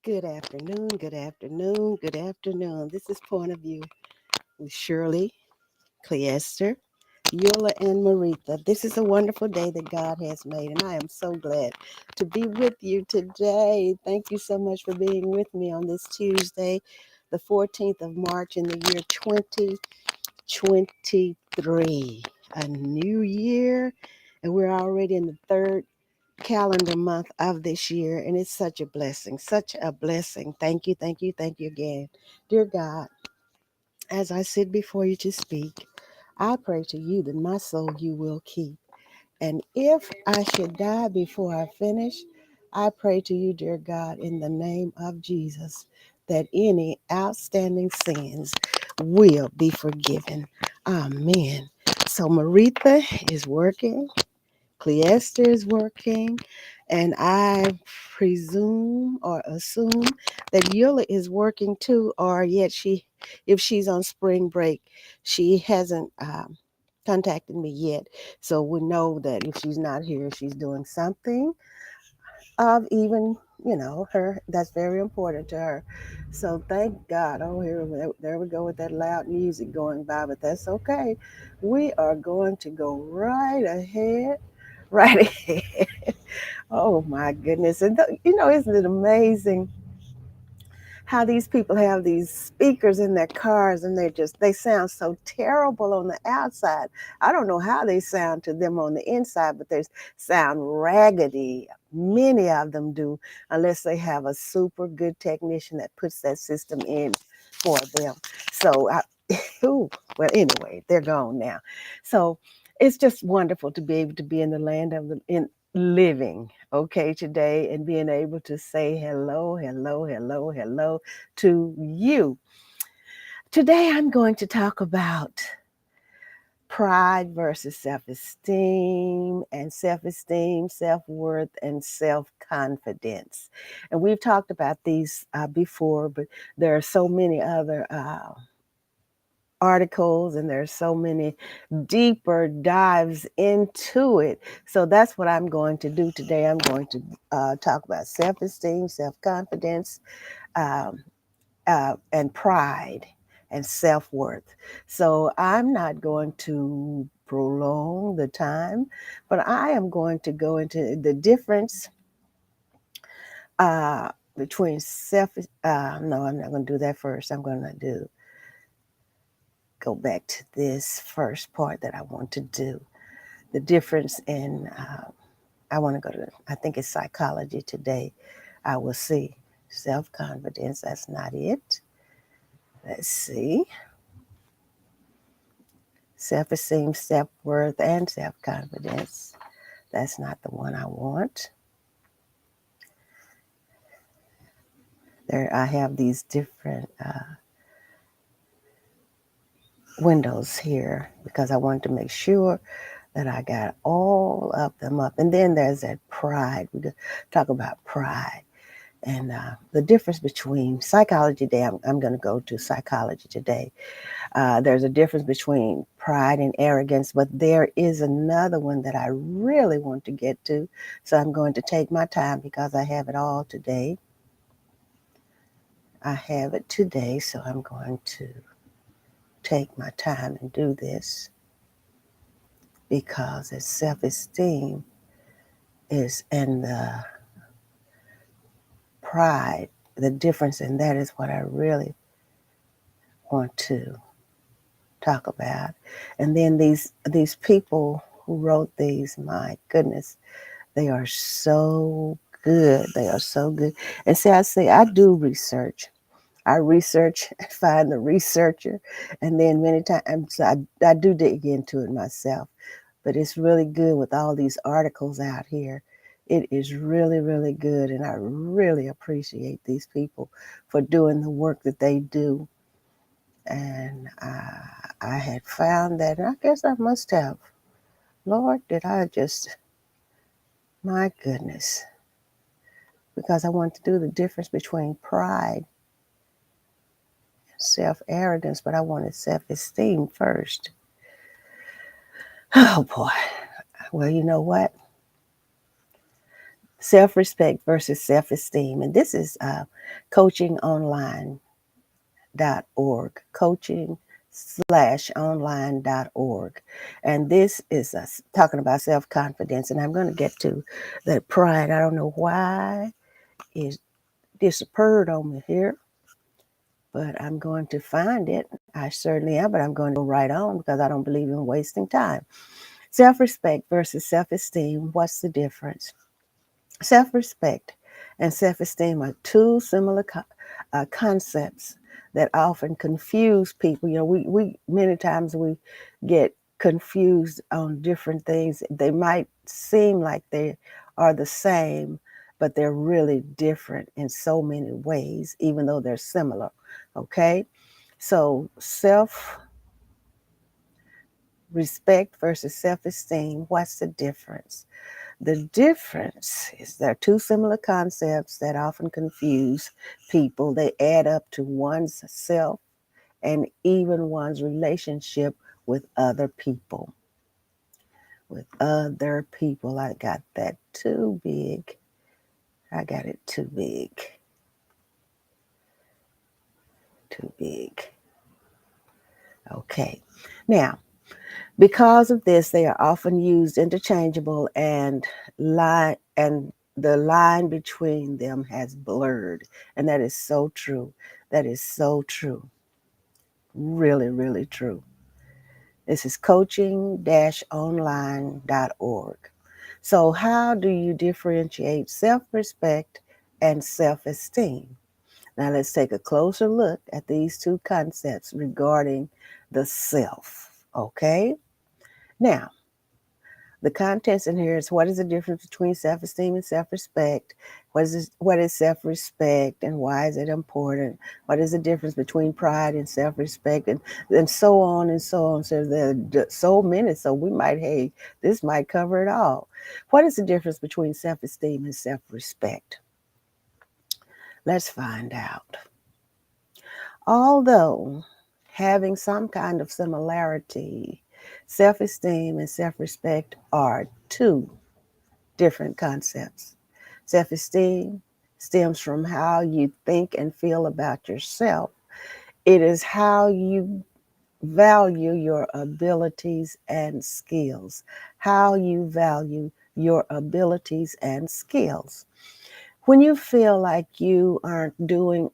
Good afternoon, good afternoon, good afternoon. This is Point of View with Shirley, Cleester, Eula, and Merethah. This is a wonderful day that God has made, and I am so glad to be with you today. Thank you so much for being with me on this Tuesday, the 14th of March in the year 2023. A new year, and we're already in the third calendar month of this year, and it's such a blessing, such a blessing. Thank you, thank you, thank you again. Dear God, as I sit before you to speak, I pray to you that my soul you will keep. And if I should die before I finish, I pray to you, dear God, in the name of Jesus, that any outstanding sins will be forgiven. Amen. So Maritha is working. Cleester is working, and I presume or assume that Eula is working too, or yet if she's on spring break, she hasn't contacted me yet. So we know that if she's not here, she's doing something of even, her that's very important to her. So thank God. Oh, there we go with that loud music going by, but that's okay. We are going to go right ahead. Right ahead. Oh my goodness. And isn't it amazing how these people have these speakers in their cars and they sound so terrible on the outside. I don't know how they sound to them on the inside, but they sound raggedy. Many of them do, unless they have a super good technician that puts that system in for them. So ooh, well, anyway, they're gone now. So it's just wonderful to be able to be in the land of the in living, okay, today, and being able to say hello, hello, hello, hello to you. Today, I'm going to talk about pride versus self-esteem, self-worth, and self-confidence. And we've talked about these before, but there are so many other articles, and there's so many deeper dives into it. So that's what I'm going to do today. I'm going to talk about self-esteem, self-confidence, um, and pride and self-worth. So I'm not going to prolong the time, but I am going to go into the difference between no, I'm not going to do that first. I'm going to go back to this first part that I want to do. The difference in, I want to go to, I think it's psychology today. I will see. Self confidence, that's not it. Let's see. Self esteem, self worth, and self confidence. That's not the one I want. There, I have these different windows here because I wanted to make sure that I got all of them up. And then there's that pride. We talk about pride and the difference between psychology today. I'm going to go to psychology today. There's a difference between pride and arrogance, but there is another one that I really want to get to. So I'm going to take my time because I have it all today. I have it today, so I'm going to take my time and do this because it's self-esteem is and the pride, the difference in that is what I really want to talk about. And then these people who wrote these, my goodness, they are so good. They are so good. And see, I do research. I research, find the researcher, and then many times I do dig into it myself. But it's really good with all these articles out here. It is really, really good, and I really appreciate these people for doing the work that they do. And I had found that, and I guess I must have. Lord, did I just, my goodness, because I want to do the difference between pride and self arrogance, but I wanted self esteem first. Oh boy. Well, you know what? self-respect versus self-esteem. And this is coachingonline.org, coaching/online.org. And this is talking about self-confidence. And I'm going to get to that pride. I don't know why it disappeared on me here, but I'm going to find it. I certainly am, but I'm going to go right on because I don't believe in wasting time. Self-respect versus self-esteem. What's the difference? Self-respect and self-esteem are two similar concepts that often confuse people. You know, we many times we get confused on different things. They might seem like they are the same, but they're really different in so many ways, even though they're similar. Okay, so self-respect versus self-esteem. What's the difference? The difference is there are two similar concepts that often confuse people. They add up to one's self and even one's relationship with other people. With other people, I got that too big. I got it too big. Too big. Okay. Now, because of this, they are often used interchangeable and the line between them has blurred. And that is so true. That is so true. Really, really true. This is coaching-online.org. So how do you differentiate self-respect and self-esteem? Now let's take a closer look at these two concepts regarding the self. Okay? Now, the contents in here is what is the difference between self-esteem and self-respect? What is self-respect and why is it important? What is the difference between pride and self-respect and so on and so on. So there are so many, so we might, hey, this might cover it all. What is the difference between self-esteem and self-respect? Let's find out. Although having some kind of similarity, self-esteem and self-respect are two different concepts. Self-esteem stems from how you think and feel about yourself. It is how you value your abilities and skills. How you value your abilities and skills. When you feel like you aren't doing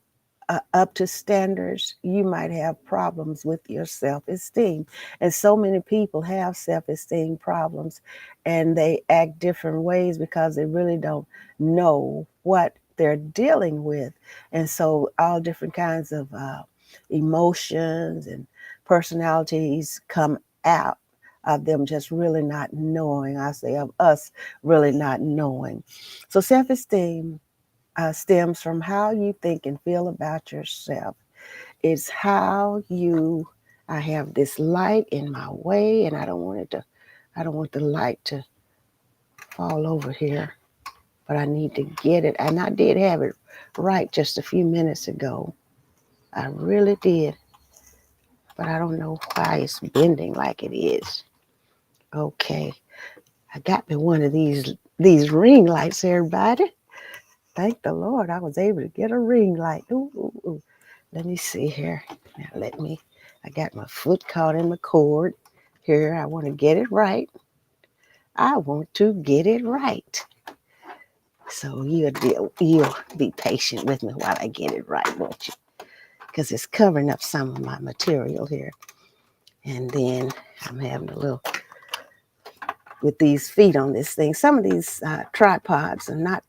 up to standards, you might have problems with your self-esteem. And so many people have self-esteem problems and they act different ways because they really don't know what they're dealing with. And so all different kinds of emotions and personalities come out of them just really not knowing. I say of us really not knowing. So self-esteem stems from how you think and feel about yourself. It's how you, I have this light in my way and I don't want the light to fall over here, but I need to get it. And I did have it right just a few minutes ago. I really did, but I don't know why it's bending like it is. Okay, I got me one of these ring lights, everybody. Thank the Lord I was able to get a ring light. Ooh, ooh, ooh. Let me see here. Now I got my foot caught in the cord. Here, I want to get it right. I want to get it right. So you'll be patient with me while I get it right, won't you? Because it's covering up some of my material here. And then I'm having a little, with these feet on this thing. Some of these tripods are not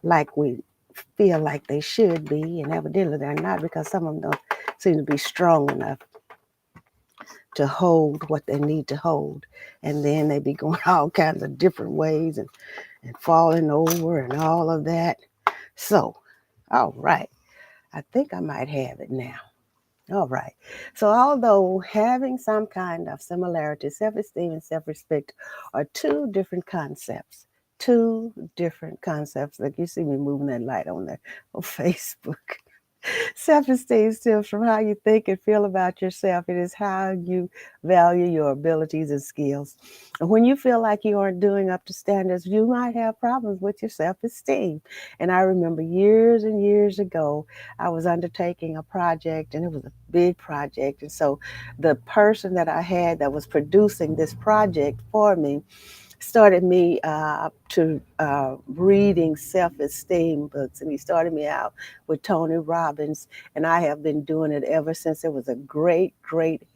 like we feel like they should be, and evidently they're not because some of them don't seem to be strong enough to hold what they need to hold. And then they be going all kinds of different ways and falling over and all of that. So, all right. I think I might have it now. All right. So, although having some kind of similarity, self-esteem and self-respect are two different concepts. Two different concepts. Like you see me moving that light on there on Facebook. Self-esteem stems from how you think and feel about yourself. It is how you value your abilities and skills. And when you feel like you aren't doing up to standards, you might have problems with your self-esteem. And I remember years and years ago, I was undertaking a project, and it was a big project. And so the person that I had that was producing this project for me started me to reading self-esteem books, and he started me out with Tony Robbins, and I have been doing it ever since. It was a great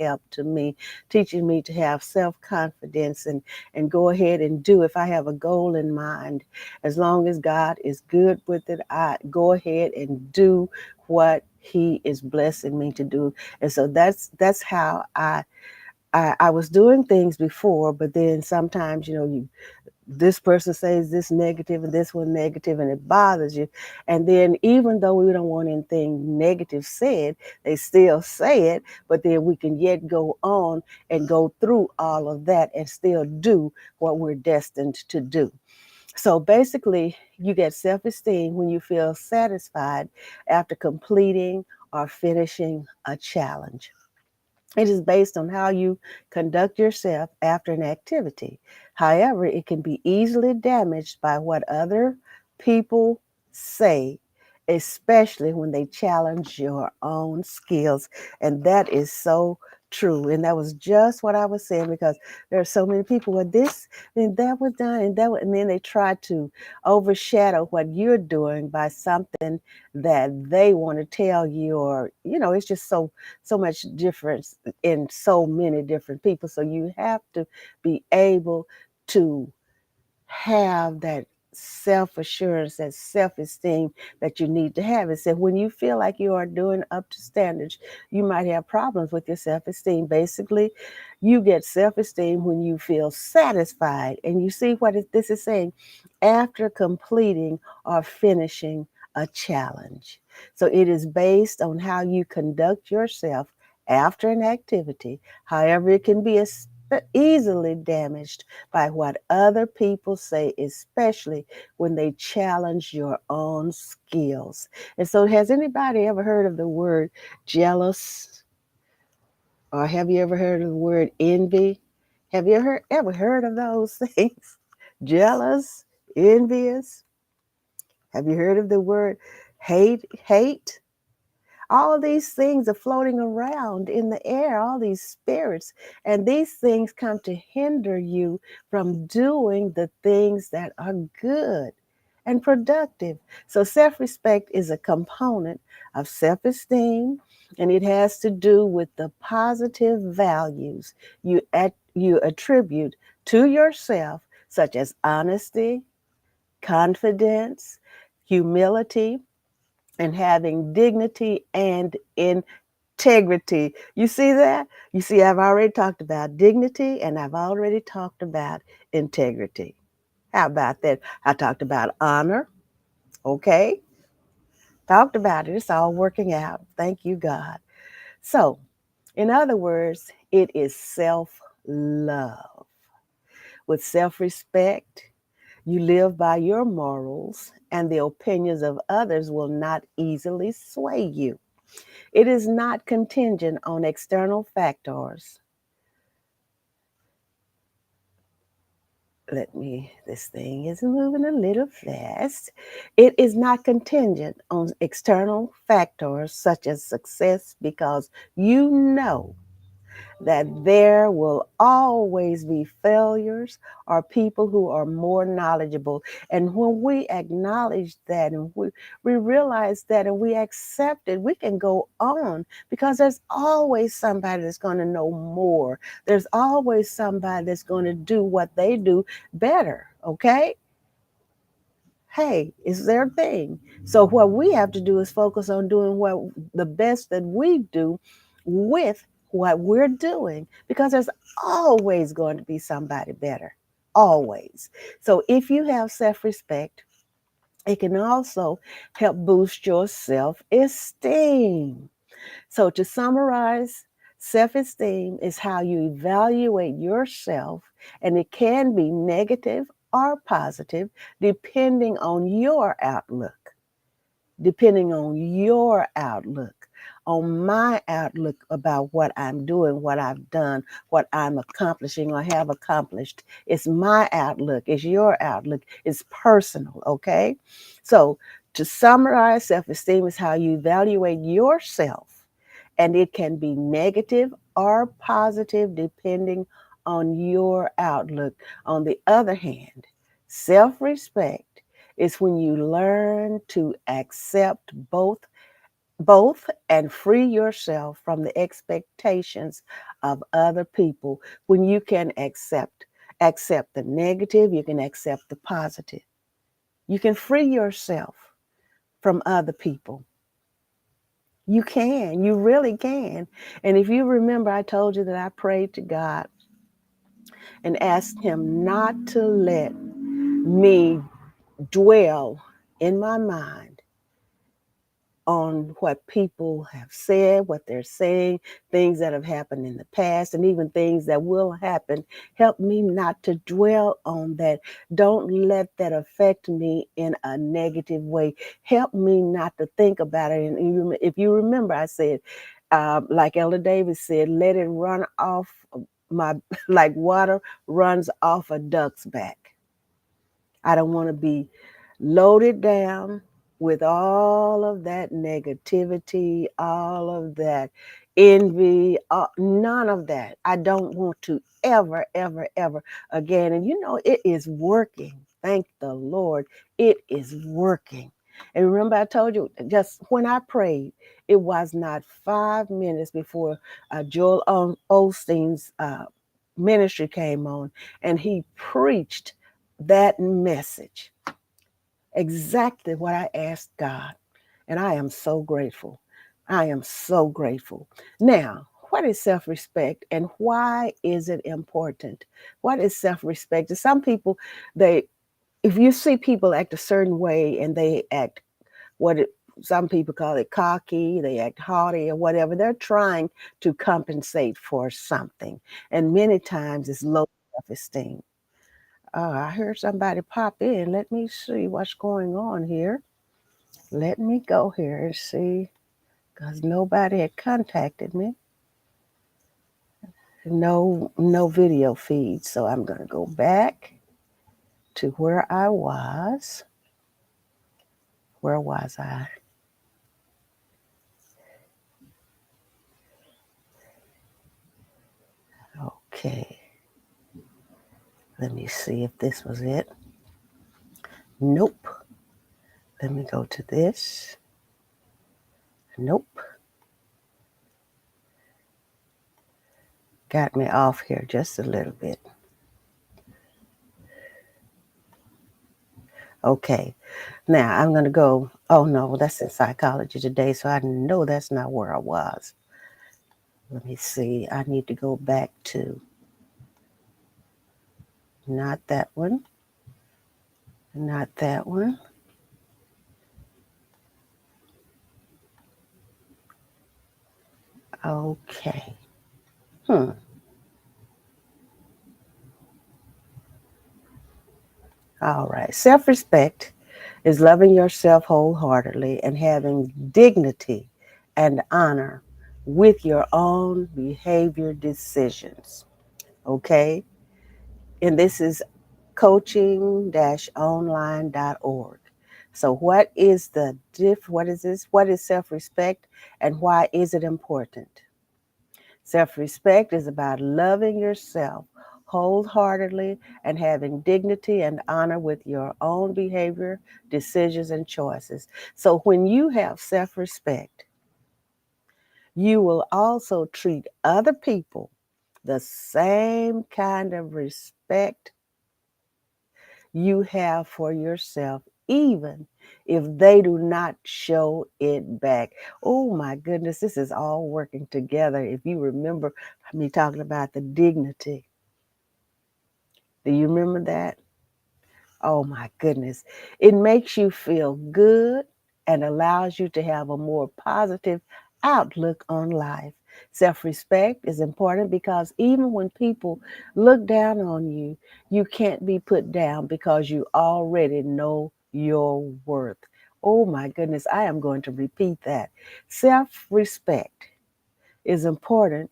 help to me, teaching me to have self-confidence and go ahead and do. If I have a goal in mind, as long as God is good with it, I go ahead and do what he is blessing me to do. And so that's how I was doing things before, but then sometimes, this person says this negative and this one negative, and it bothers you. And then even though we don't want anything negative said, they still say it, but then we can yet go on and go through all of that and still do what we're destined to do. So basically, you get self-esteem when you feel satisfied after completing or finishing a challenge. It is based on how you conduct yourself after an activity. However, it can be easily damaged by what other people say, especially when they challenge your own skills. And that is so true. And that was just what I was saying, because there are so many people with this and that was done and and then they try to overshadow what you're doing by something that they want to tell you, or it's just so much difference in so many different people. So you have to be able to have that self assurance, that self esteem that you need to have. It said when you feel like you are doing up to standards, you might have problems with your self esteem. Basically, you get self esteem when you feel satisfied. And you see what this is saying, after completing or finishing a challenge. So it is based on how you conduct yourself after an activity. However, it can be easily damaged by what other people say, especially when they challenge your own skills. And so, has anybody ever heard of the word jealous? Or have you ever heard of the word envy? Have you ever heard of those things? Jealous, envious. Have you heard of the word hate? Hate? All these things are floating around in the air, all these spirits, and these things come to hinder you from doing the things that are good and productive. So self-respect is a component of self-esteem, and it has to do with the positive values you attribute to yourself, such as honesty, confidence, humility, and having dignity and integrity. You see that? You see, I've already talked about dignity and I've already talked about integrity. How about that? I talked about honor. Okay. Talked about it. It's all working out. Thank you, God. So, in other words, it is self love. With self respect, you live by your morals, and the opinions of others will not easily sway you. It is not contingent on external factors. This thing is moving a little fast. It is not contingent on external factors such as success, because you know that there will always be failures or people who are more knowledgeable. And when we acknowledge that and we realize that and we accept it, we can go on, because there's always somebody that's going to know more. There's always somebody that's going to do what they do better. Okay? Hey, it's their thing. So what we have to do is focus on doing what the best that we do with what we're doing, because there's always going to be somebody better. Always. So if you have self-respect, it can also help boost your self-esteem. So to summarize, self-esteem is how you evaluate yourself, and it can be negative or positive depending on your outlook. depending on your outlook, on my outlook about what I'm doing, what I've done, what I'm accomplishing or have accomplished. It's my outlook, it's your outlook, it's personal, okay? So, to summarize, self esteem is how you evaluate yourself, and it can be negative or positive depending on your outlook. On the other hand, self respect is when you learn to accept both and free yourself from the expectations of other people. When you can accept the negative, you can accept the positive. You can free yourself from other people. You can, you really can. And if you remember, I told you that I prayed to God and asked him not to let me dwell in my mind on what people have said, what they're saying, things that have happened in the past, and even things that will happen. Help me not to dwell on that. Don't let that affect me in a negative way. Help me not to think about it. And if you remember, I said, like Elder David said, let it run off my, like water runs off a duck's back. I don't want to be loaded down with all of that negativity, all of that envy, none of that. I don't want to ever, ever, ever again. And you know, it is working. Thank the Lord. It is working. And remember, I told you just when I prayed, it was not 5 minutes before Joel Osteen's ministry came on, and he preached that message, exactly what I asked God. And I am so grateful. I am so grateful. Now, what is self respect and why is it important? What is self respect? Some people, if you see people act a certain way and they act what it, some people call it cocky, they act haughty or whatever, they're trying to compensate for something. And many times it's low self esteem. I heard somebody pop in. Let me see what's going on here. Let me go here and see, because nobody had contacted me. No video feed. So I'm going to go back to where I was. Where was I? Okay. Let me see if this was it. Nope. Let me go to this. Nope. Got me off here just a little bit. Okay. Now I'm going to go. Oh, no, that's in psychology today. So I know that's not where I was. Let me see. I need to go back to not that one. Not that one. Okay. Hmm. All right. Self respect is loving yourself wholeheartedly and having dignity and honor with your own behavior decisions. Okay. And this is coaching-online.org. So what is this? What is self-respect and why is it important? Self-respect is about loving yourself wholeheartedly and having dignity and honor with your own behavior, decisions, and choices. So when you have self-respect, you will also treat other people the same kind of respect you have for yourself, even if they do not show it back. Oh my goodness, this is all working together. If you remember me talking about the dignity, do you remember that? Oh my goodness. It makes you feel good and allows you to have a more positive outlook on life. Self respect is important because even when people look down on you, you can't be put down because you already know your worth. Oh my goodness, I am going to repeat that. Self respect is important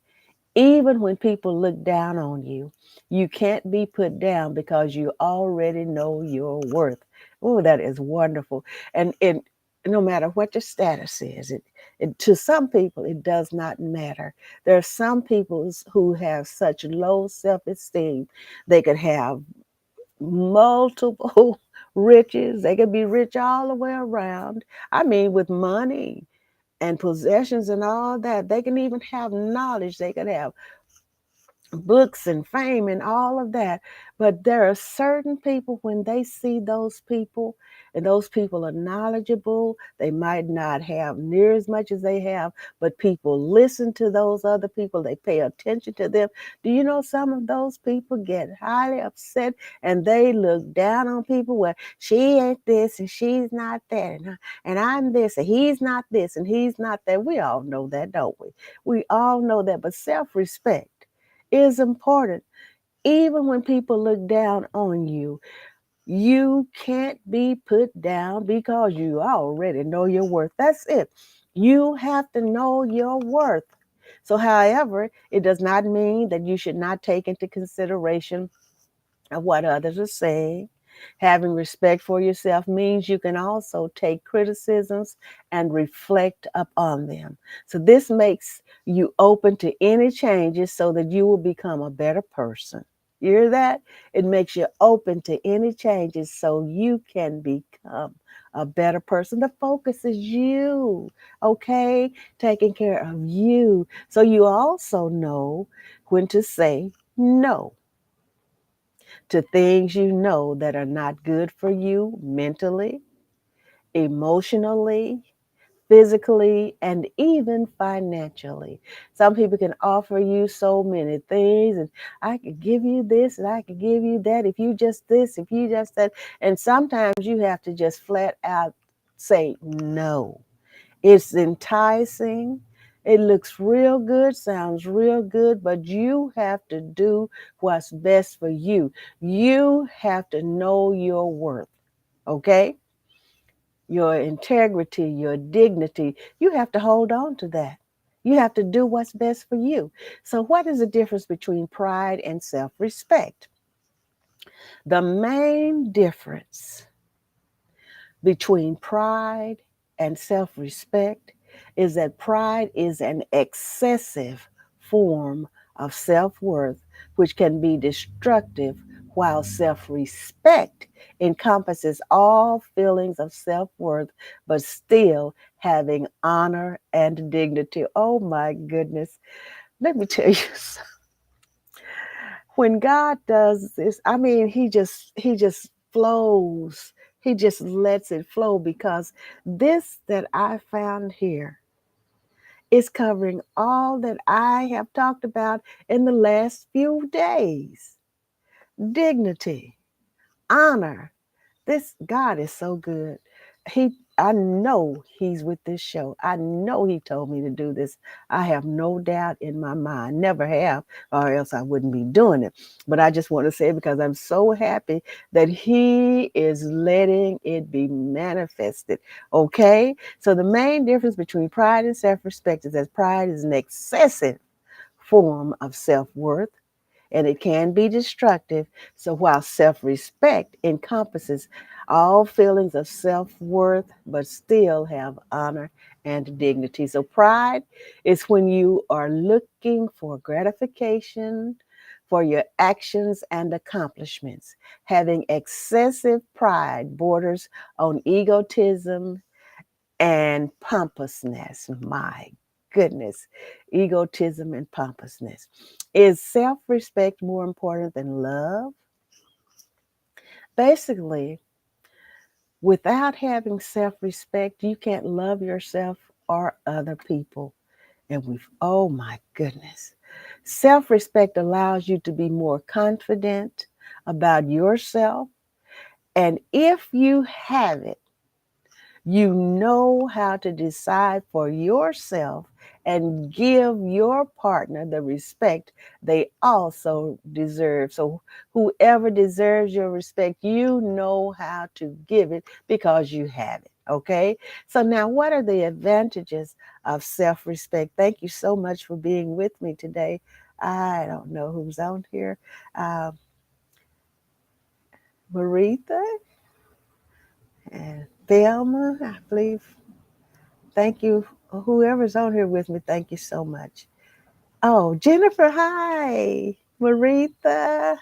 even when people look down on you. You can't be put down because you already know your worth. Oh, that is wonderful. And no matter what your status is, to some people, it does not matter. There are some people who have such low self esteem, they could have multiple riches. They could be rich all the way around. I mean, with money and possessions and all that. They can even have knowledge. They could have books and fame and all of that. But there are certain people, when they see those people, and those people are knowledgeable, they might not have near as much as they have, but people listen to those other people, they pay attention to them. Do you know some of those people get highly upset and they look down on people? Well, she ain't this and she's not that, and I'm this and he's not this and he's not that. We all know that, don't we? We all know that. But self-respect is important. Even when people look down on you, you can't be put down because you already know your worth. That's it. You have to know your worth. So, however, it does not mean that you should not take into consideration of what others are saying. Having respect for yourself means you can also take criticisms and reflect upon them. So, this makes you open to any changes so that you will become a better person. You hear that? It makes you open to any changes so you can become a better person. The focus is you, okay? Taking care of you. So, you also know when to say no to things you know that are not good for you mentally, emotionally, physically, and even financially. Some people can offer you so many things, and I could give you this and I could give you that if you just this, if you just that. And sometimes you have to just flat out say no. It's enticing. It looks real good, sounds real good, but you have to do what's best for you. You have to know your worth, okay? Your integrity, your dignity. You have to hold on to that. You have to do what's best for you. So, what is the difference between pride and self respect? The main difference between pride and self respect is that pride is an excessive form of self worth, which can be destructive, while self respect encompasses all feelings of self worth, but still having honor and dignity. Oh my goodness. Let me tell you something. When God does this, I mean, he just flows. He just lets it flow because this that I found here is covering all that I have talked about in the last few days. Dignity, honor. This God is so good. I know he's with this show. I know he told me to do this. I have no doubt in my mind. Never have, or else I wouldn't be doing it. But I just want to say it because I'm so happy that he is letting it be manifested. Okay? So the main difference between pride and self-respect is that pride is an excessive form of self-worth and it can be destructive. So while self respect encompasses all feelings of self worth, but still have honor and dignity. So pride is when you are looking for gratification for your actions and accomplishments. Having excessive pride borders on egotism and pompousness. My goodness, egotism and pompousness. Is self respect more important than love? Basically, without having self respect, you can't love yourself or other people. And oh my goodness. Self respect allows you to be more confident about yourself. And if you have it, you know how to decide for yourself and give your partner the respect they also deserve. So, whoever deserves your respect, you know how to give it because you have it. Okay, so now what are the advantages of self respect? Thank you so much for being with me today. I don't know who's on here. Uh, Merethah and Thelma, I believe. Thank you. Whoever's on here with me, thank you so much. Oh, Jennifer, hi. Merethah,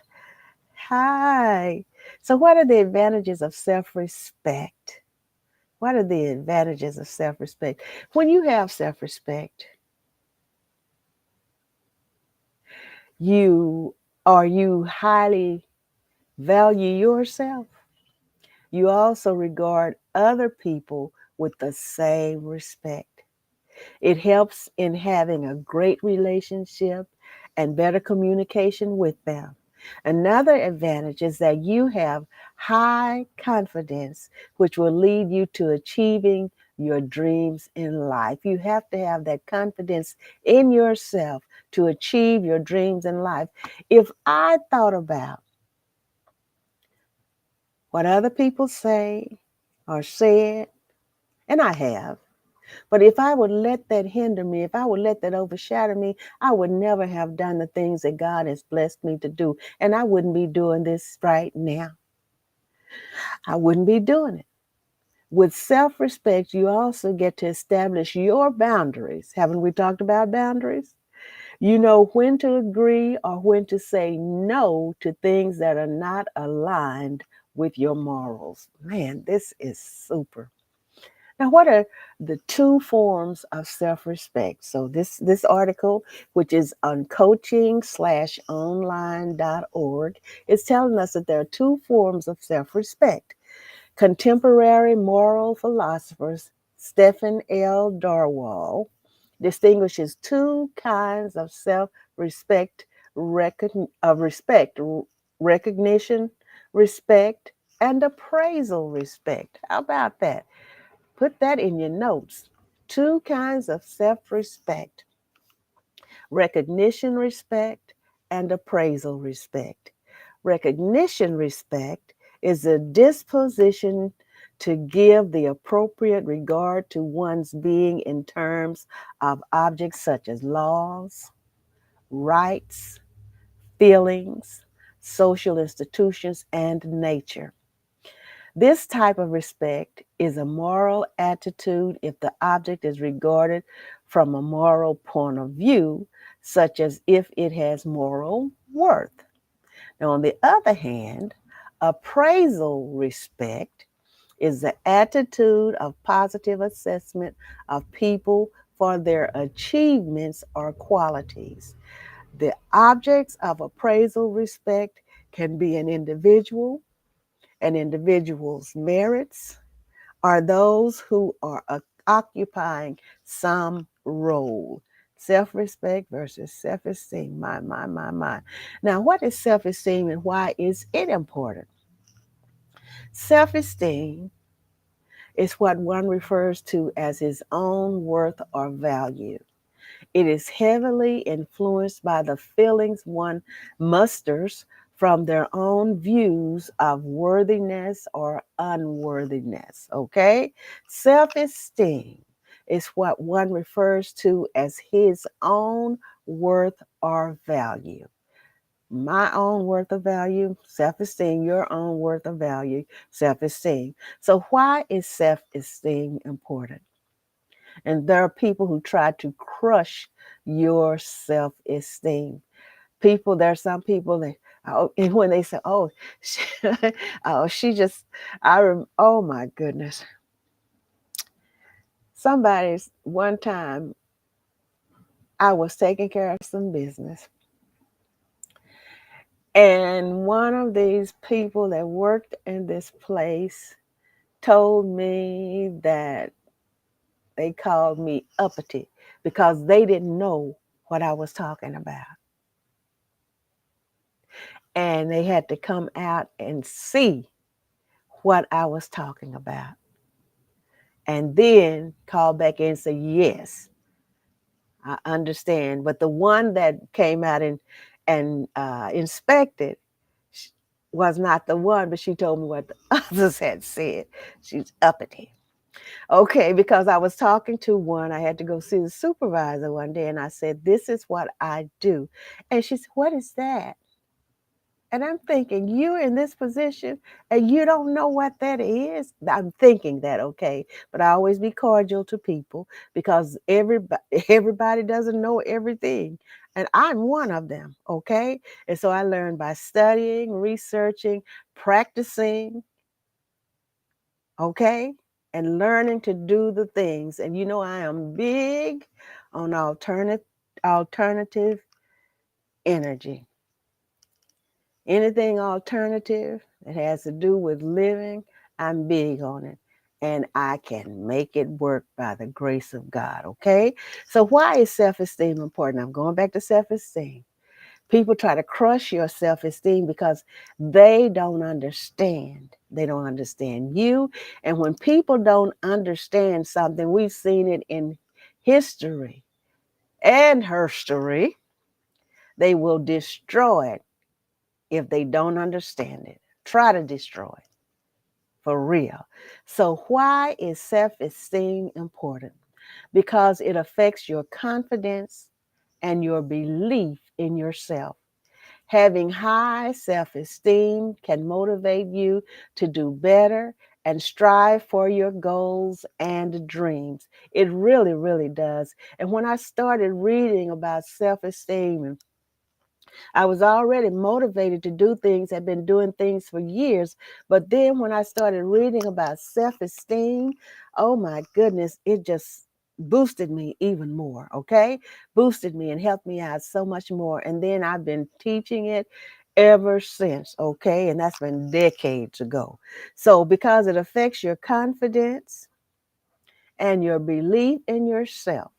hi. So, what are the advantages of self respect? What are the advantages of self respect? When you have self respect, you you highly value yourself. You also regard other people with the same respect. It helps in having a great relationship and better communication with them. Another advantage is that you have high confidence, which will lead you to achieving your dreams in life. You have to have that confidence in yourself to achieve your dreams in life. If I thought about what other people say or said, and I have, but if I would let that hinder me, if I would let that overshadow me, I would never have done the things that God has blessed me to do. And I wouldn't be doing this right now. I wouldn't be doing it. With self respect, you also get to establish your boundaries. Haven't we talked about boundaries? You know when to agree or when to say no to things that are not aligned with your morals. Man, this is super. Now, what are the two forms of self-respect? So this article, which is on coaching/online.org, is telling us that there are two forms of self-respect. Contemporary moral philosophers Stephen L. Darwall distinguishes two kinds of self-respect, respect, recognition, respect, and appraisal respect. How about that? Put that in your notes. Two kinds of self respect: recognition respect and appraisal respect. Recognition respect is a disposition to give the appropriate regard to one's being in terms of objects such as laws, rights, feelings, social institutions, and nature. This type of respect is a moral attitude if the object is regarded from a moral point of view, such as if it has moral worth. Now, on the other hand, appraisal respect is the attitude of positive assessment of people for their achievements or qualities. The objects of appraisal respect can be an individual's merits, are those who are occupying some role. Self-respect versus self-esteem. My. Now, what is self-esteem and why is it important? Self-esteem is what one refers to as his own worth or value. It is heavily influenced by the feelings one musters from their own views of worthiness or unworthiness. Okay? Self esteem is what one refers to as his own worth or value. My own worth of value, self esteem, your own worth of value, self esteem. So, why is self esteem important? And there are people who try to crush your self esteem. There are some people that, and when they say, oh, she, oh, she just, oh my goodness. One time, I was taking care of some business. And one of these people that worked in this place told me that they called me uppity because they didn't know what I was talking about. And they had to come out and see what I was talking about. And then call back in and say, yes, I understand. But the one that came out and inspected was not the one, but she told me what the others had said. She's uppity. Okay, because I was talking to one, I had to go see the supervisor one day, and I said, "This is what I do." And she said, "What is that?" And I'm thinking, you're in this position and you don't know what that is. I'm thinking that, okay. But I always be cordial to people because everybody doesn't know everything. And I'm one of them, okay? And so I learned by studying, researching, practicing, okay? And learning to do the things. And you know, I am big on alternative energy. Anything alternative that has to do with living, I'm big on it. And I can make it work by the grace of God, okay? So, why is self esteem important? I'm going back to self esteem. People try to crush your self esteem because they don't understand. They don't understand you. And when people don't understand something, we've seen it in history and herstory, they will destroy it if they don't understand it. Try to destroy it for real. So, why is self esteem important? Because it affects your confidence and your belief in yourself. Having high self esteem can motivate you to do better and strive for your goals and dreams. It really, really does. And when I started reading about self esteem and I was already motivated to do things, had been doing things for years. But then when I started reading about self esteem, oh my goodness, it just boosted me even more, okay? Boosted me and helped me out so much more. And then I've been teaching it ever since, okay? And that's been decades ago. So because it affects your confidence and your belief in yourself,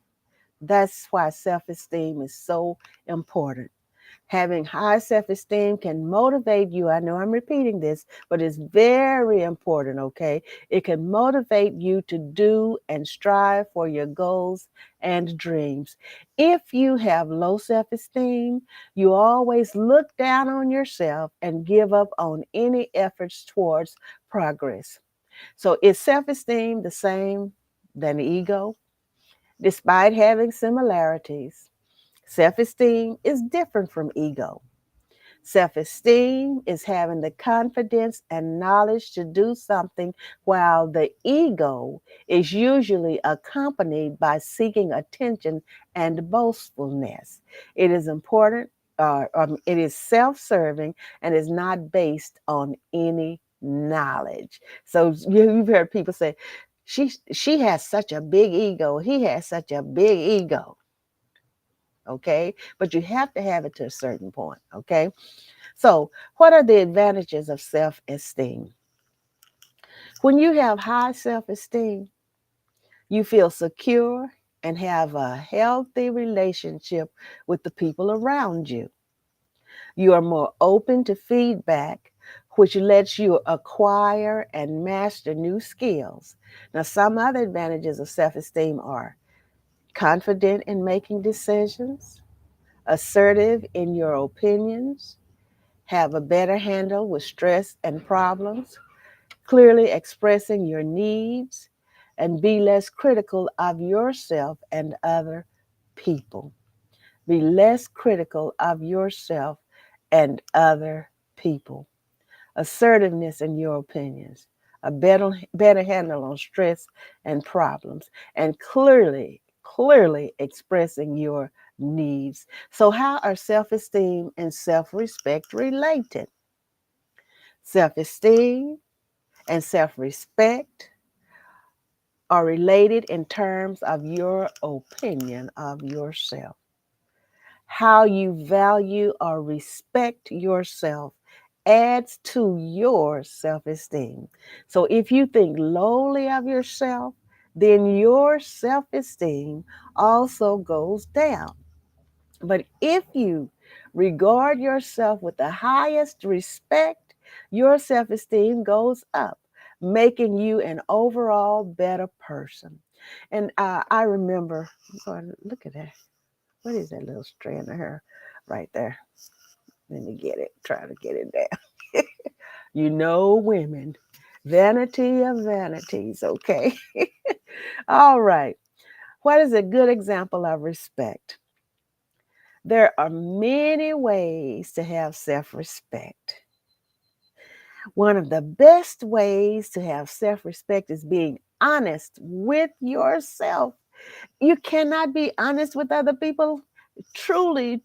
that's why self esteem is so important. Having high self esteem can motivate you. I know I'm repeating this, but it's very important, okay? It can motivate you to do and strive for your goals and dreams. If you have low self esteem, you always look down on yourself and give up on any efforts towards progress. So, is self esteem the same than ego? Despite having similarities, self esteem is different from ego. Self esteem is having the confidence and knowledge to do something, while the ego is usually accompanied by seeking attention and boastfulness. It is important, it is self serving and is not based on any knowledge. So you've heard people say, she has such a big ego, he has such a big ego, okay? But you have to have it to a certain point, okay? So, what are the advantages of self esteem? When you have high self esteem, you feel secure and have a healthy relationship with the people around you. You are more open to feedback, which lets you acquire and master new skills. Now, some other advantages of self esteem are confident in making decisions, assertive in your opinions, have a better handle with stress and problems, clearly expressing your needs, and be less critical of yourself and other people. Be less critical of yourself and other people. Assertiveness in your opinions, a better handle on stress and problems, and clearly expressing your needs. So, how are self esteem and self respect related? Self esteem and self respect are related in terms of your opinion of yourself. How you value or respect yourself adds to your self esteem. So if you think lowly of yourself, then your self esteem also goes down. But if you regard yourself with the highest respect, your self esteem goes up, making you an overall better person. And I remember, look at that. What is that little strand of hair right there? Let me get it, try to get it down. You know, women, Vanity of vanities, okay? All right. What is a good example of respect? There are many ways to have self respect. One of the best ways to have self respect is being honest with yourself. You cannot be honest with other people, truly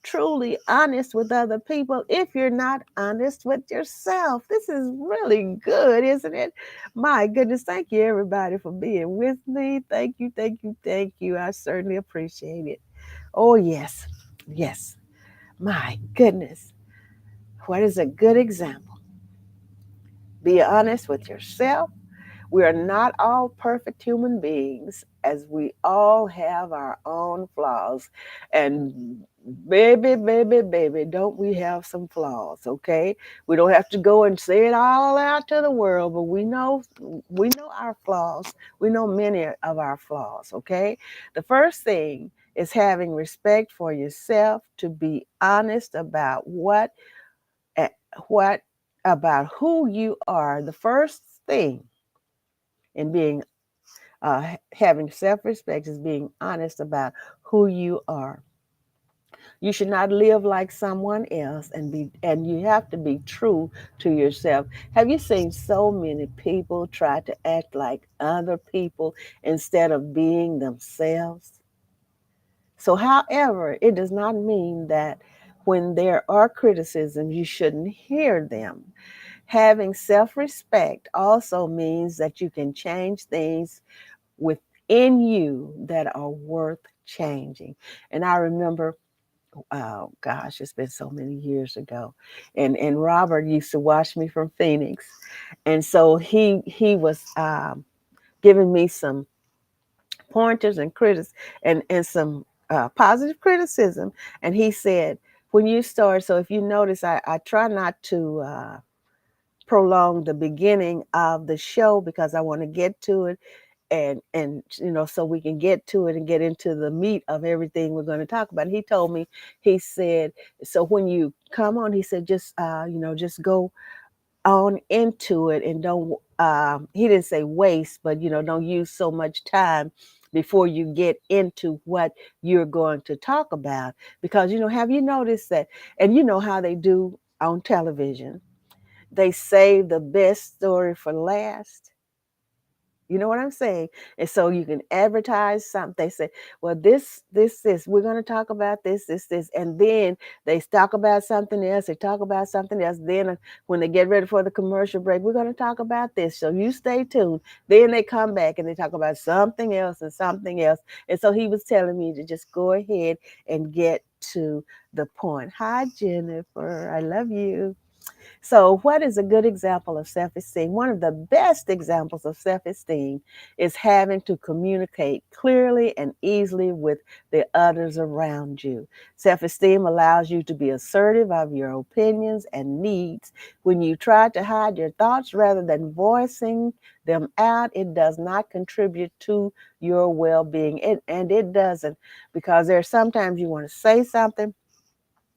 honest with other people, if you're not honest with yourself. This is really good, isn't it? My goodness. Thank you, everybody, for being with me. Thank you, thank you, thank you. I certainly appreciate it. Oh, yes, yes. My goodness. What is a good example? Be honest with yourself. We are not all perfect human beings, as we all have our own flaws. And baby, don't we have some flaws, okay? We don't have to go and say it all out to the world, but we know our flaws. We know many of our flaws, okay? The first thing is having respect for yourself, to be honest about eh, what about who you are. The first thing in being having self-respect is being honest about who you are. You should not live like someone else, and you have to be true to yourself. Have you seen so many people try to act like other people instead of being themselves? So, however, it does not mean that when there are criticisms, you shouldn't hear them. Having self-respect also means that you can change things within you that are worth changing. And I remember, oh gosh, it's been so many years ago. And Robert used to watch me from Phoenix. And so he was giving me some pointers and and some positive criticism. And he said, when you start, so if you notice, I try not to prolong the beginning of the show because I want to get to it, and so we can get to it and get into the meat of everything we're going to talk about. He told me, he said, so when you come on, he said, just go on into it, and don't he didn't say waste, but don't use so much time before you get into what you're going to talk about. Because have you noticed that, and you know how they do on television, they save the best story for last. You know what I'm saying? And so you can advertise something. They say, well, this, we're going to talk about this. And then they talk about something else. They talk about something else. Then when they get ready for the commercial break, we're going to talk about this. So you stay tuned. Then they come back and they talk about something else and something else. And so he was telling me to just go ahead and get to the point. Hi, Jennifer. I love you. So, what is a good example of self esteem? One of the best examples of self esteem is having to communicate clearly and easily with the others around you. Self esteem allows you to be assertive of your opinions and needs. When you try to hide your thoughts rather than voicing them out, it does not contribute to your well being. And it doesn't, because there's sometimes you want to say something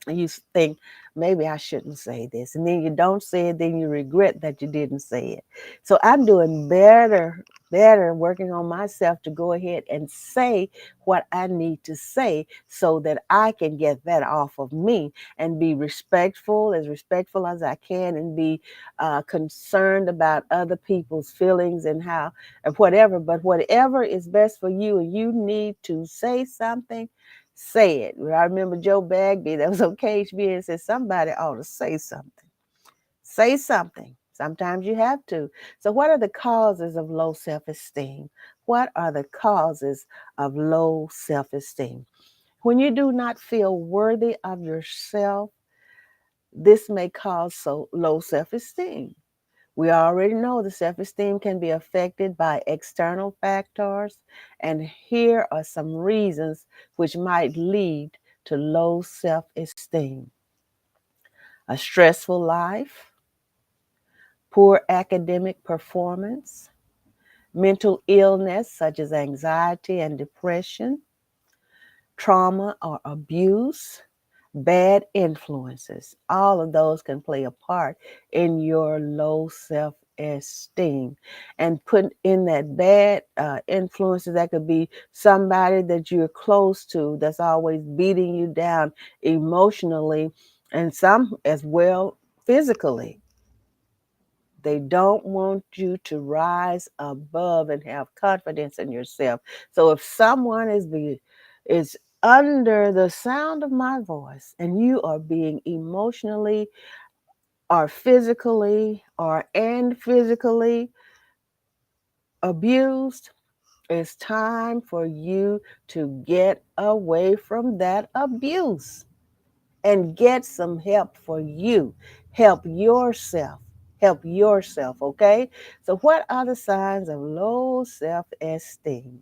and you think, maybe I shouldn't say this. And then you don't say it, then you regret that you didn't say it. So I'm doing better working on myself to go ahead and say what I need to say so that I can get that off of me and be respectful as I can, and be concerned about other people's feelings and how, and whatever. But whatever is best for you, and you need to say something, say it. I remember Joe Bagby that was on KHB and said somebody ought to say something. Say something. Sometimes you have to. So what are the causes of low self-esteem? What are the causes of low self-esteem? When you do not feel worthy of yourself, this may cause low self-esteem. We already know the self-esteem can be affected by external factors, and here are some reasons which might lead to low self-esteem. A stressful life, poor academic performance, mental illness such as anxiety and depression, trauma or abuse, bad influences. All of those can play a part in your low self self-esteem, and put in that bad influences. That could be somebody that you're close to that's always beating you down emotionally, and some as well physically. They don't want you to rise above and have confidence in yourself. So if someone is under the sound of my voice and you are being emotionally or physically abused, it's time for you to get away from that abuse and get some help for you. Help yourself. Help yourself, okay? So, what are the signs of low self esteem?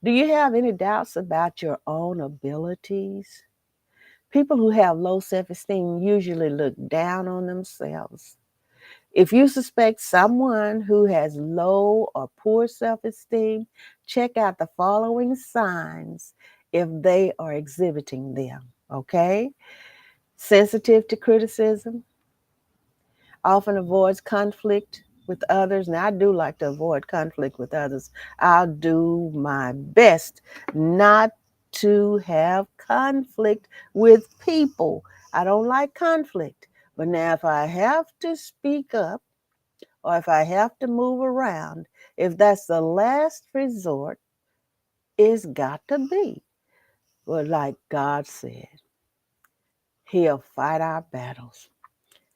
Do you have any doubts about your own abilities? People who have low self esteem usually look down on themselves. If you suspect someone who has low or poor self esteem, check out the following signs if they are exhibiting them, okay? Sensitive to criticism, often avoids conflict with others. Now, I do like to avoid conflict with others. I'll do my best not to have conflict with people. I don't like conflict. But now, if I have to speak up or if I have to move around, if that's the last resort, it's got to be. But like God said, He'll fight our battles.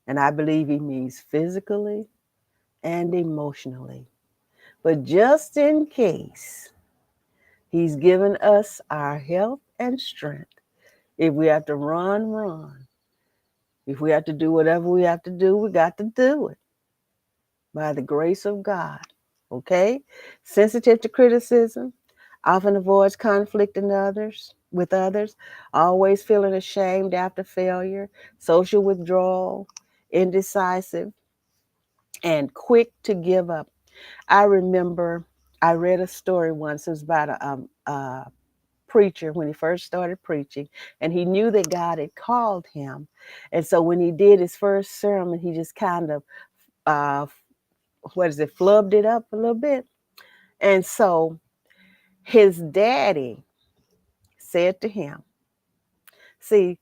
And I believe He means physically and emotionally. But just in case, He's given us our health and strength. If we have to run, run. If we have to do whatever we have to do, we got to do it by the grace of God. Okay? Sensitive to criticism, often avoids conflict with others, always feeling ashamed after failure, social withdrawal, indecisive, and quick to give up. I remember I read a story once. It was about a preacher when he first started preaching, and he knew that God had called him. And so when he did his first sermon, he just kind of, uh, flubbed it up a little bit. And so his daddy said to him, see,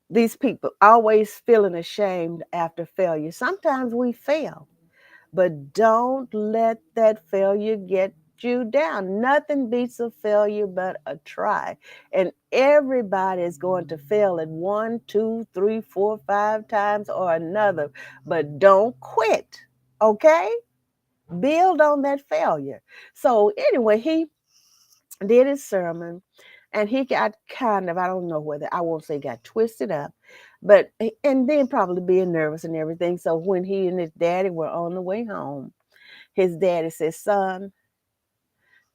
these people always feeling ashamed after failure. Sometimes we fail. But don't let that failure get you down. Nothing beats a failure but a try. And everybody is going to fail at 1, 2, 3, 4, 5 times or another. But don't quit, okay? Build on that failure. So, anyway, he did his sermon and he got kind of, I don't know whether, I won't say got twisted up, but, and then probably being nervous and everything. So, when he and his daddy were on the way home, his daddy said, son,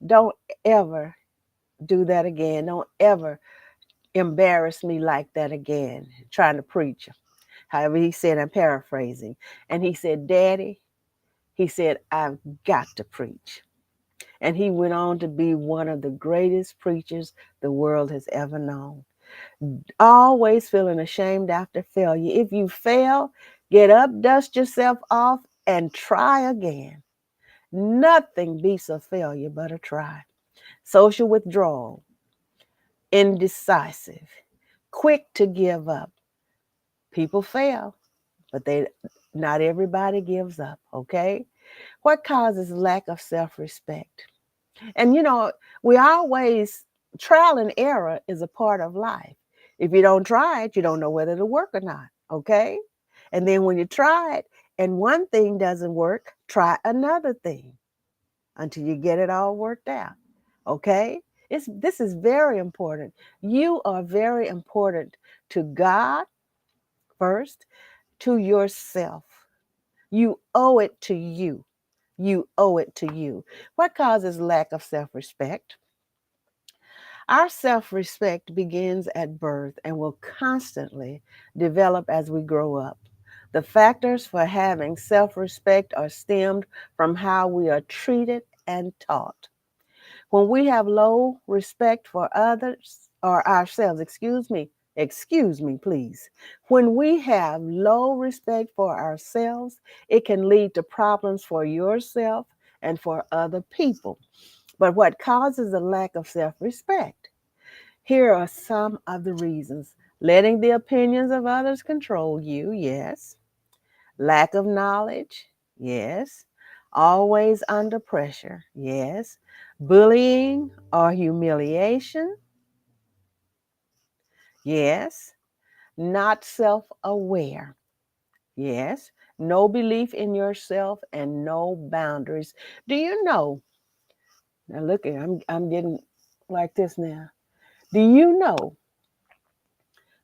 don't ever do that again. Don't ever embarrass me like that again, trying to preach. However, he said, I'm paraphrasing. And he said, Daddy, he said, I've got to preach. And he went on to be one of the greatest preachers the world has ever known. Always feeling ashamed after failure. If you fail, get up, dust yourself off, and try again. Nothing beats a failure but a try. Social withdrawal, indecisive, quick to give up. People fail, but not everybody gives up, okay? What causes lack of self-respect? And we always, trial and error is a part of life. If you don't try it, you don't know whether it'll work or not, okay? And then when you try it and one thing doesn't work, try another thing until you get it all worked out. Okay? This is very important. You are very important to God first, to yourself. You owe it to you. You owe it to you. What causes lack of self-respect? Our self-respect begins at birth and will constantly develop as we grow up. The factors for having self-respect are stemmed from how we are treated and taught. When we have low respect for others or ourselves, Excuse me, please. When we have low respect for ourselves, it can lead to problems for yourself and for other people. But what causes a lack of self respect? Here are some of the reasons: letting the opinions of others control you, yes. Lack of knowledge, yes. Always under pressure, yes. Bullying or humiliation, yes. Not self aware, yes. No belief in yourself and no boundaries. Do you know? Now look at I'm getting like this now. Do you know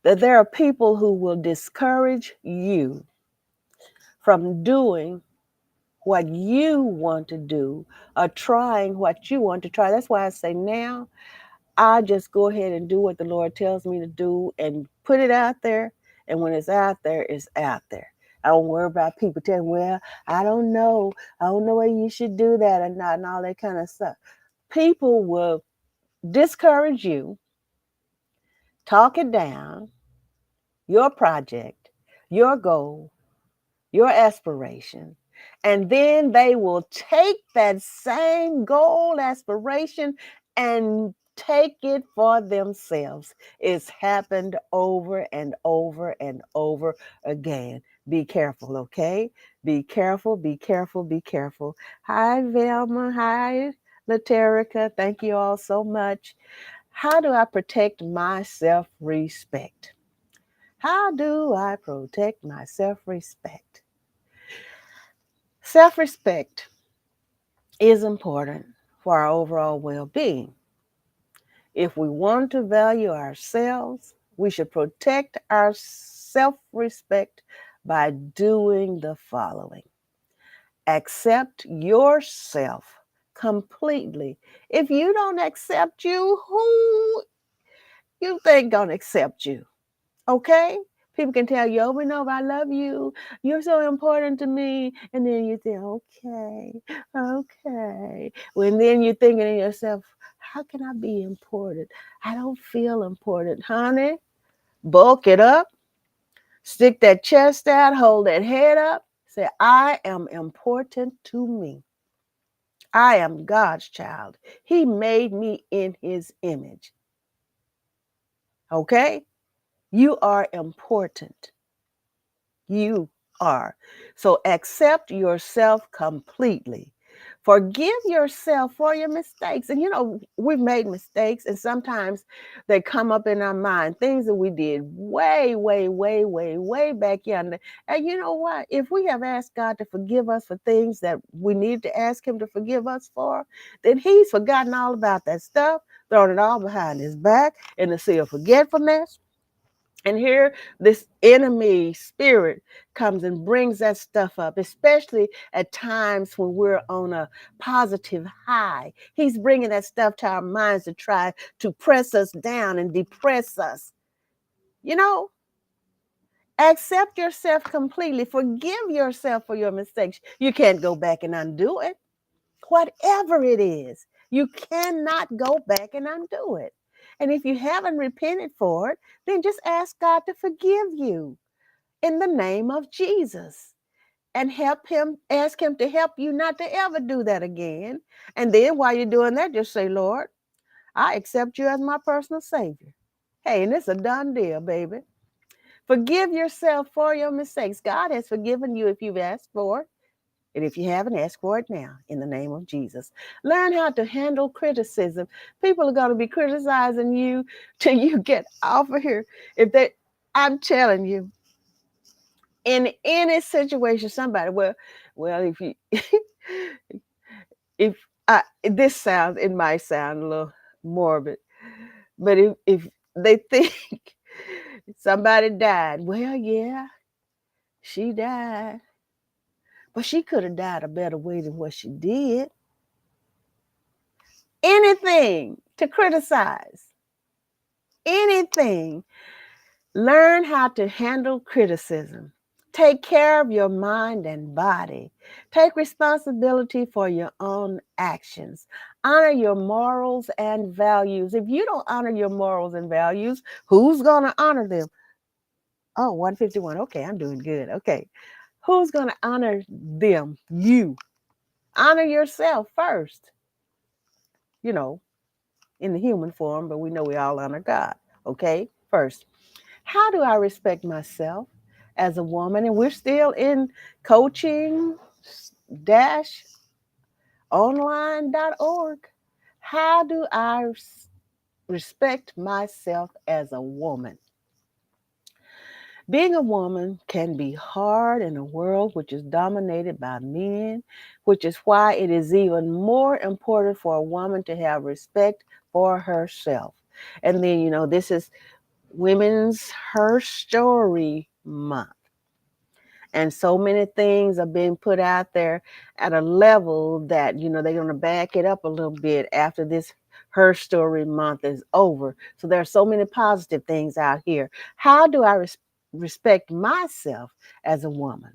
that there are people who will discourage you from doing what you want to do or trying what you want to try? That's why I say now I just go ahead and do what the Lord tells me to do and put it out there. And when it's out there, it's out there. I don't worry about people telling, well, I don't know. I don't know whether you should do that or not and all that kind of stuff. People will discourage you, talk it down, your project, your goal, your aspiration, and then they will take that same goal, aspiration, and take it for themselves. It's happened over and over and over again. Be careful, okay? Be careful, be careful, be careful. Hi, Velma. Hi, Laterica. Thank you all so much. How do I protect my self respect? How do I protect my self respect? Self respect is important for our overall well being. If we want to value ourselves, we should protect our self respect by doing the following: accept yourself completely. If you don't accept you, who you think gonna accept you? Okay? People can tell you over and over, I love you. You're so important to me. And then you think, okay, okay. When then you're thinking to yourself, how can I be important? I don't feel important. Honey, bulk it up, stick that chest out, hold that head up. Say, I am important to me. I am God's child. He made me in his image. Okay? You are important. You are. So accept yourself completely. Forgive yourself for your mistakes. And we've made mistakes, and sometimes they come up in our mind, things that we did way, way, way, way, way back yonder. And you know what? If we have asked God to forgive us for things that we need to ask him to forgive us for, then he's forgotten all about that stuff, thrown it all behind his back in the sea of forgetfulness. And here, this enemy spirit comes and brings that stuff up, especially at times when we're on a positive high. He's bringing that stuff to our minds to try to press us down and depress us. You know, accept yourself completely. Forgive yourself for your mistakes. You can't go back and undo it. Whatever it is, you cannot go back and undo it. And if you haven't repented for it, then just ask God to forgive you in the name of Jesus and ask him to help you not to ever do that again. And then while you're doing that, just say, Lord, I accept you as my personal Savior. Hey, and it's a done deal, baby. Forgive yourself for your mistakes. God has forgiven you if you've asked for it. And if you haven't, ask for it now in the name of Jesus. Learn how to handle criticism. People are going to be criticizing you till you get off of here. I'm telling you, in any situation, somebody, well, if you, if it might sound a little morbid, but if they think somebody died, well, yeah, she died, but she could have died a better way than what she did. Anything to criticize, anything. Learn how to handle criticism. Take care of your mind and body. Take responsibility for your own actions. Honor your morals and values. If you don't honor your morals and values, who's going to honor them? Oh, 151. Okay, I'm doing good. Okay. Who's going to honor them? You. Honor yourself first, you know, in the human form, but we know we all honor God. Okay, first. How do I respect myself as a woman? And we're still in coaching dash online.org. How do I respect myself as a woman? Being a woman can be hard in a world which is dominated by men, which is why it is even more important for a woman to have respect for herself. And then, this is Women's Her Story Month. And so many things are being put out there at a level that, they're going to back it up a little bit after this Her Story Month is over. So there are so many positive things out here. How do I respect myself as a woman?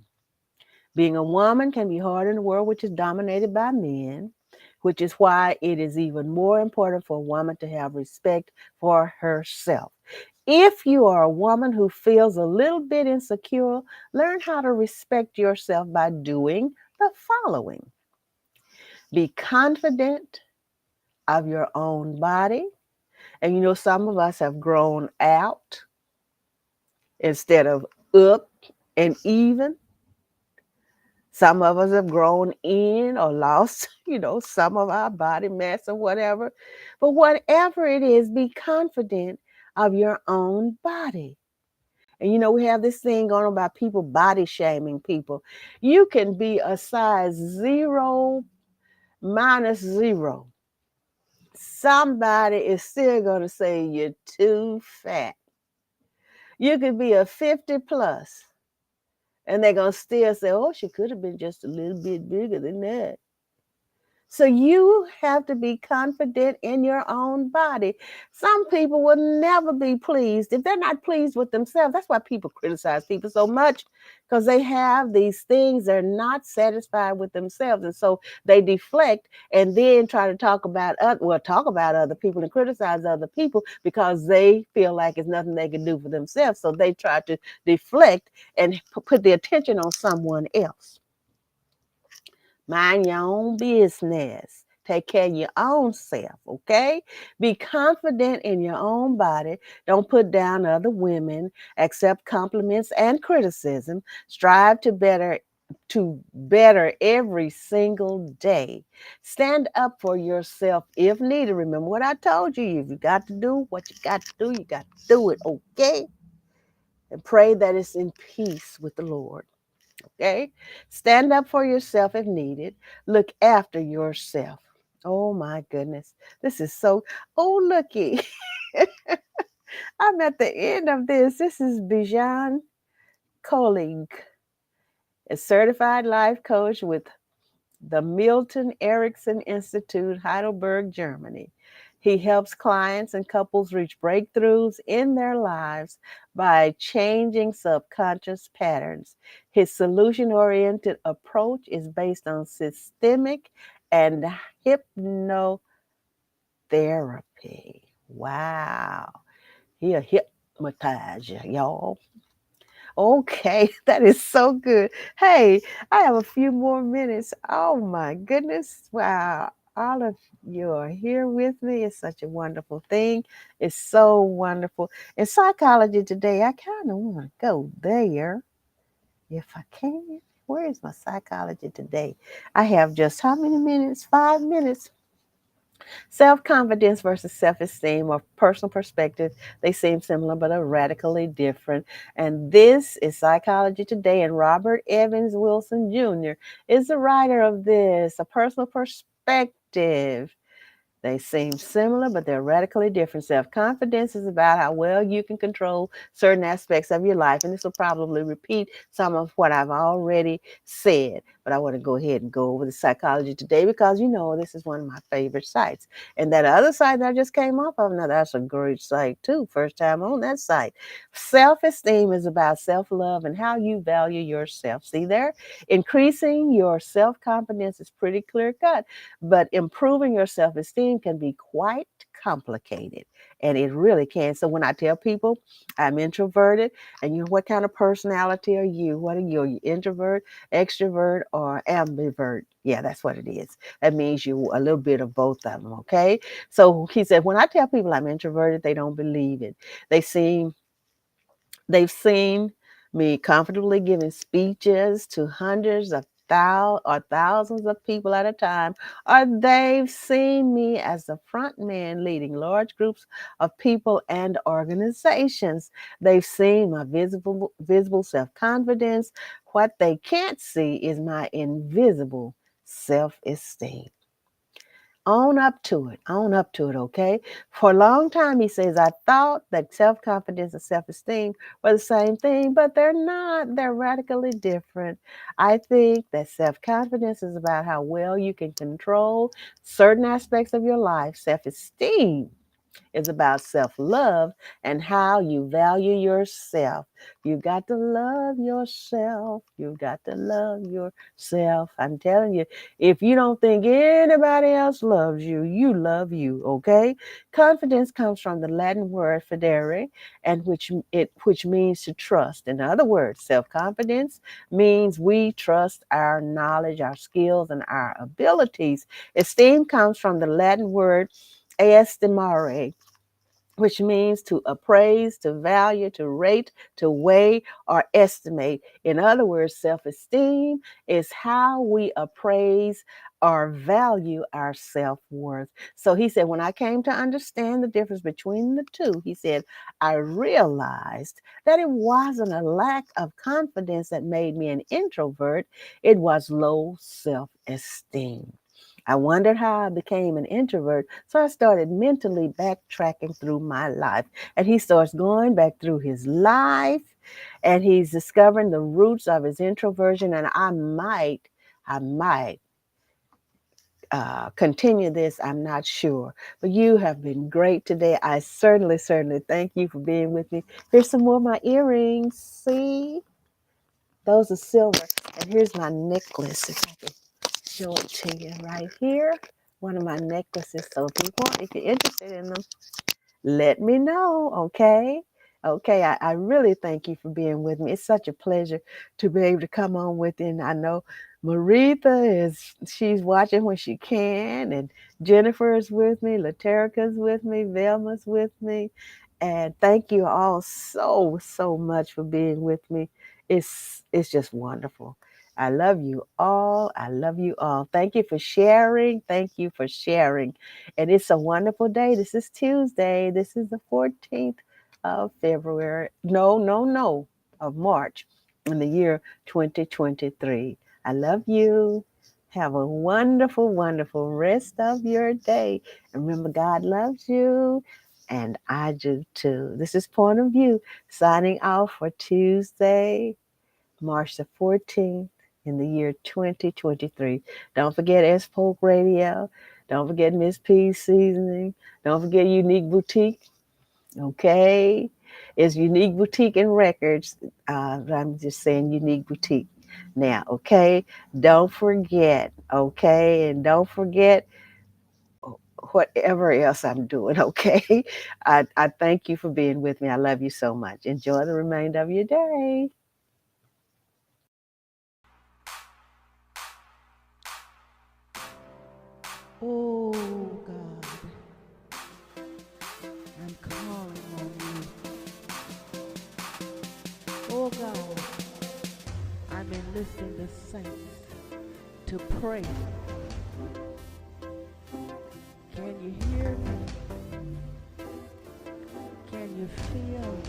Being a woman can be hard in a world which is dominated by men, which is why it is even more important for a woman to have respect for herself. If you are a woman who feels a little bit insecure, learn how to respect yourself by doing the following. Be confident of your own body. And some of us have grown out instead of up and even. Some of us have grown in or lost, some of our body mass or whatever. But whatever it is, be confident of your own body. And we have this thing going on about people body shaming people. You can be a size 0 minus 0. Somebody is still going to say you're too fat. You could be a 50 plus, and they're going to still say, oh, she could have been just a little bit bigger than that. So you have to be confident in your own body. Some people will never be pleased. If they're not pleased with themselves, that's why people criticize people so much, because they have these things, they're not satisfied with themselves. And so they deflect and then try to talk about other people and criticize other people because they feel like it's nothing they can do for themselves. So they try to deflect and put the attention on someone else. Mind your own business. Take care of your own self, okay? Be confident in your own body. Don't put down other women. Accept compliments and criticism. Strive to better every single day. Stand up for yourself if needed. Remember what I told you. If you got to do what you got to do, you got to do it, okay? And pray that it's in peace with the Lord. Okay? Stand up for yourself if needed. Look after yourself. Oh my goodness. This is so, oh, looky. I'm at the end of this. This is Bijan Kolig, a certified life coach with the Milton Erickson Institute, Heidelberg, Germany. He helps clients and couples reach breakthroughs in their lives by changing subconscious patterns. His solution-oriented approach is based on systemic and hypnotherapy. Wow. He'll hypnotize you, y'all. Okay, that is so good. Hey, I have a few more minutes. Oh my goodness. Wow. All of you are here with me. It's such a wonderful thing. It's so wonderful. In psychology today, I kind of want to go there if I can. Where is my psychology today? I have just how many minutes? 5 minutes. Self-confidence versus self-esteem or personal perspective, they seem similar but are radically different. And this is Psychology Today, and Robert Evans Wilson Jr. is the writer of this, A Personal Perspective. They seem similar, but they're radically different. Self-confidence is about how well you can control certain aspects of your life. And this will probably repeat some of what I've already said. But I want to go ahead and go over the psychology today because, this is one of my favorite sites. And that other site that I just came off of, now that's a great site too. First time on that site. Self-esteem is about self-love and how you value yourself. See there? Increasing your self-confidence is pretty clear-cut. But improving your self-esteem can be quite complicated, and it really can. So when I tell people I'm introverted, and what kind of personality are you? What are you? Are you introvert, extrovert, or ambivert? Yeah, that's what it is. That means you a little bit of both of them, okay? So he said, when I tell people I'm introverted, they don't believe it. They've seen me comfortably giving speeches to hundreds of thousands of people at a time, or they've seen me as the front man leading large groups of people and organizations. They've seen my visible self-confidence. What they can't see is my invisible self-esteem. Own up to it. Own up to it, okay? For a long time, he says, I thought that self-confidence and self-esteem were the same thing, but they're not. They're radically different. I think that self-confidence is about how well you can control certain aspects of your life. Self-esteem is about self-love and how you value yourself. You got to love yourself. You got to love yourself. I'm telling you, if you don't think anybody else loves you, you love you, okay? Confidence comes from the Latin word fidere, and which means to trust. In other words, self-confidence means we trust our knowledge, our skills, and our abilities. Esteem comes from the Latin word estimare, which means to appraise, to value, to rate, to weigh, or estimate. In other words, self-esteem is how we appraise or value our self-worth. So he said, when I came to understand the difference between the two, he said, I realized that it wasn't a lack of confidence that made me an introvert. It was low self-esteem. I wondered how I became an introvert, so I started mentally backtracking through my life. And he starts going back through his life, and he's discovering the roots of his introversion. And I might continue this. I'm not sure. But you have been great today. I certainly thank you for being with me. Here's some more of my earrings. See? Those are silver. And here's my necklace. If I can show it to you right here. One of my necklaces. So if you're interested in them, let me know, okay? Okay, I really thank you for being with me. It's such a pleasure to be able to come on with you. And I know Merethah she's watching when she can, and Jennifer is with me, Laterica's with me, Velma's with me. And thank you all so much for being with me. It's just wonderful. I love you all. I love you all. Thank you for sharing. Thank you for sharing. And it's a wonderful day. This is Tuesday. This is the 14th of February. No, of March in the year 2023. I love you. Have a wonderful rest of your day. And remember, God loves you. And I do too. This is Point of View signing off for Tuesday, March the 14th in the year 2023. Don't forget S Polk Radio. Don't forget Miss P's Seasoning. Don't forget Unique Boutique. Okay? It's Unique Boutique and Records. I'm just saying Unique Boutique now, okay? Don't forget, okay? And don't forget whatever else I'm doing, okay? I thank you for being with me. I love you so much. Enjoy the remainder of your day. Oh, God, I'm calling on you. Oh, God, I'm enlisting the saints to pray. Can you hear me? Can you feel me?